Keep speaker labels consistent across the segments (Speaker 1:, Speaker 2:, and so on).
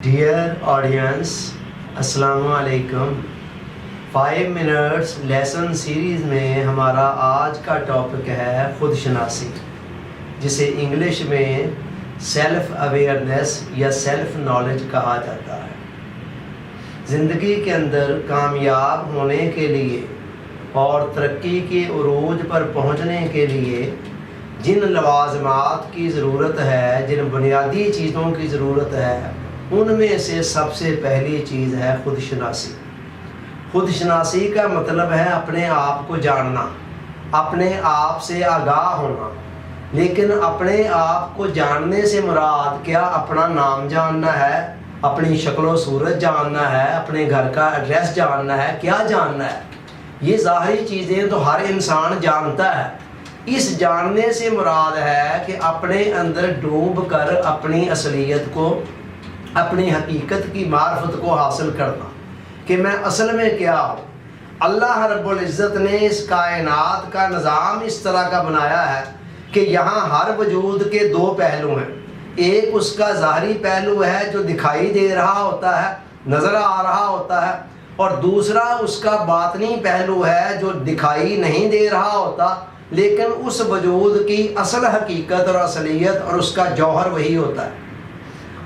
Speaker 1: Dear audience, السلام علیکم۔ 5 minutes lesson series میں ہمارا آج کا ٹاپک ہے خود شناسی، جسے انگلش میں سیلف اویئرنیس یا سیلف نالج کہا جاتا ہے۔ زندگی کے اندر کامیاب ہونے کے لیے اور ترقی کے عروج پر پہنچنے کے لیے جن لوازمات کی ضرورت ہے، جن بنیادی چیزوں کی ضرورت ہے، ان میں سے سب سے پہلی چیز ہے خود شناسی۔ خود شناسی کا مطلب ہے اپنے آپ کو جاننا، اپنے آپ سے آگاہ ہونا۔ لیکن اپنے آپ کو جاننے سے مراد کیا اپنا نام جاننا ہے، اپنی شکل و صورت جاننا ہے، اپنے گھر کا ایڈریس جاننا ہے؟ کیا جاننا ہے؟ یہ ظاہری چیزیں تو ہر انسان جانتا ہے۔ اس جاننے سے مراد ہے کہ اپنے اندر ڈوب کر اپنی اصلیت کو، اپنی حقیقت کی معرفت کو حاصل کرنا کہ میں اصل میں کیا ہوں۔ اللہ رب العزت نے اس کائنات کا نظام اس طرح کا بنایا ہے کہ یہاں ہر وجود کے 2 پہلو ہیں۔ ایک اس کا ظاہری پہلو ہے جو دکھائی دے رہا ہوتا ہے، نظر آ رہا ہوتا ہے، اور دوسرا اس کا باطنی پہلو ہے جو دکھائی نہیں دے رہا ہوتا، لیکن اس وجود کی اصل حقیقت اور اصلیت اور اس کا جوہر وہی ہوتا ہے۔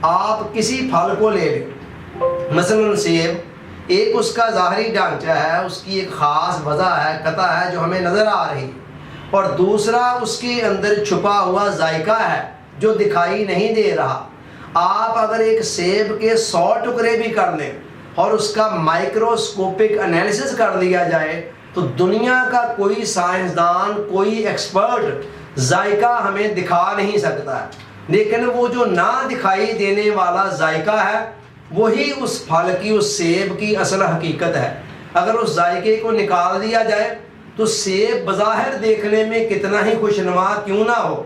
Speaker 1: آپ کسی پھل کو لے لیں، مثلاً سیب، ایک اس کا ظاہری ڈھانچہ ہے، اس کی ایک خاص وضع ہے، قطع ہے جو ہمیں نظر آ رہی ہے، اور دوسرا اس کے اندر چھپا ہوا ذائقہ ہے جو دکھائی نہیں دے رہا۔ آپ اگر ایک سیب کے 100 ٹکڑے بھی کر لیں اور اس کا مائکروسکوپک انالیسس کر لیا جائے تو دنیا کا کوئی سائنسدان، کوئی ایکسپرٹ ذائقہ ہمیں دکھا نہیں سکتا ہے، لیکن وہ جو نہ دکھائی دینے والا ذائقہ ہے وہی اس پھل کی، اس سیب کی اصل حقیقت ہے۔ اگر اس ذائقے کو نکال دیا جائے تو سیب بظاہر دیکھنے میں کتنا ہی خوشنما کیوں نہ ہو،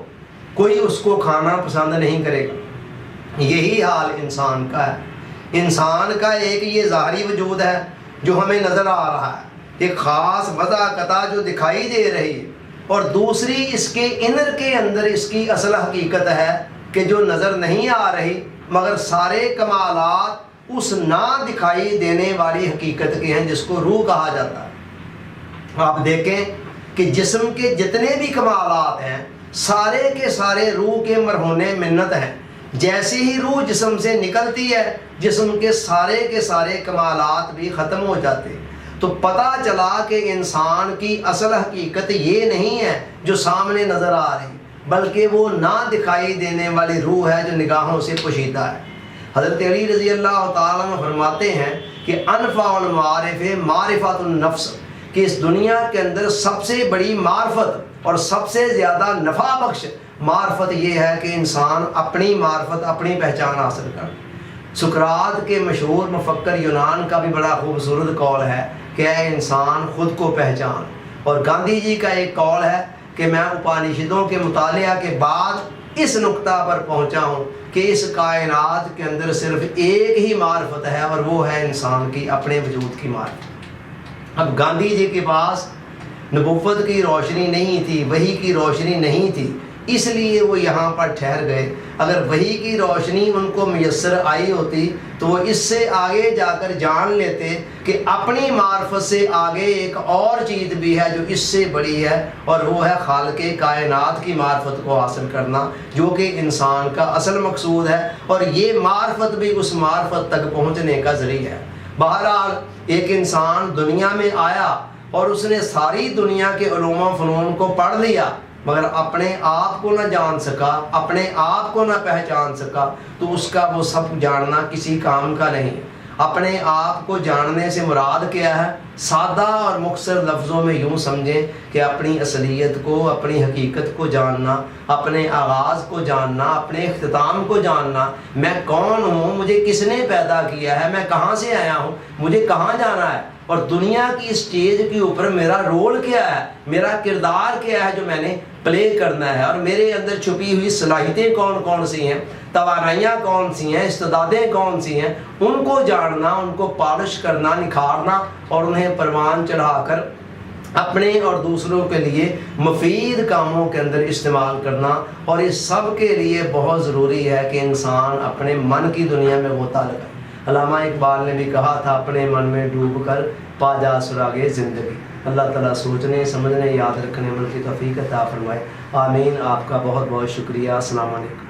Speaker 1: کوئی اس کو کھانا پسند نہیں کرے گا۔ یہی حال انسان کا ہے۔ انسان کا ایک یہ ظاہری وجود ہے جو ہمیں نظر آ رہا ہے، ایک خاص وضع قطع جو دکھائی دے رہی ہے، اور دوسری اس کے انر کے اندر اس کی اصل حقیقت ہے کہ جو نظر نہیں آ رہی، مگر سارے کمالات اس نہ دکھائی دینے والی حقیقت کے ہیں جس کو روح کہا جاتا ہے۔ آپ دیکھیں کہ جسم کے جتنے بھی کمالات ہیں سارے کے سارے روح کے مرہون منت ہیں۔ جیسے ہی روح جسم سے نکلتی ہے جسم کے سارے کمالات بھی ختم ہو جاتے ہیں۔ تو پتہ چلا کہ انسان کی اصل حقیقت یہ نہیں ہے جو سامنے نظر آ رہی، بلکہ وہ نہ دکھائی دینے والی روح ہے جو نگاہوں سے پوشیدہ ہے۔ حضرت علی رضی اللہ تعالیٰ عنہ فرماتے ہیں کہ انفع المعارف معرفت النفس، کہ اس دنیا کے اندر سب سے بڑی معرفت اور سب سے زیادہ نفع بخش معرفت یہ ہے کہ انسان اپنی معرفت، اپنی پہچان حاصل کر۔ سقراط کے مشہور مفکر یونان کا بھی بڑا خوبصورت قول ہے کہ اے انسان خود کو پہچان، اور گاندھی جی کا ایک قول ہے کہ میں اپانشدوں کے مطالعہ کے بعد اس نقطہ پر پہنچا ہوں کہ اس کائنات کے اندر صرف ایک ہی معرفت ہے، اور وہ ہے انسان کی اپنے وجود کی معرفت۔ اب گاندھی جی کے پاس نبوت کی روشنی نہیں تھی، وحی کی روشنی نہیں تھی، اس لیے وہ یہاں پر ٹھہر گئے۔ اگر وحی کی روشنی ان کو میسر آئی ہوتی تو وہ اس سے آگے جا کر جان لیتے کہ اپنی معرفت سے آگے ایک اور چیز بھی ہے جو اس سے بڑی ہے، اور وہ ہے خالق کائنات کی معرفت کو حاصل کرنا، جو کہ انسان کا اصل مقصود ہے، اور یہ معرفت بھی اس معرفت تک پہنچنے کا ذریعہ ہے۔ بہرحال ایک انسان دنیا میں آیا اور اس نے ساری دنیا کے علوم و فنون کو پڑھ لیا، مگر اپنے آپ کو نہ جان سکا، اپنے آپ کو نہ پہچان سکا، تو اس کا وہ سب جاننا کسی کام کا نہیں۔ اپنے آپ کو جاننے سے مراد کیا ہے؟ سادہ اور مختصر لفظوں میں یوں سمجھیں کہ اپنی اصلیت کو، اپنی حقیقت کو جاننا، اپنے آغاز کو جاننا، اپنے اختتام کو جاننا۔ میں کون ہوں، مجھے کس نے پیدا کیا ہے، میں کہاں سے آیا ہوں، مجھے کہاں جانا ہے، اور دنیا کی اسٹیج کے اوپر میرا رول کیا ہے، میرا کردار کیا ہے جو میں نے پلے کرنا ہے، اور میرے اندر چھپی ہوئی صلاحیتیں کون کون سی ہیں، توانائیاں کون سی ہیں، استعدادیں کون سی ہیں، ان کو جاننا، ان کو پالش کرنا، نکھارنا، اور انہیں پروان چڑھا کر اپنے اور دوسروں کے لیے مفید کاموں کے اندر استعمال کرنا، اور اس سب کے لیے بہت ضروری ہے کہ انسان اپنے من کی دنیا میں غوطہ لگائے۔ علامہ اقبال نے بھی کہا تھا، اپنے من میں ڈوب کر پا جا سراغے زندگی۔ اللہ تعالیٰ سوچنے سمجھنے یاد رکھنے عمل کی توفیق عطا فرمائے، آمین۔ آپ کا بہت بہت شکریہ۔ السلام علیکم۔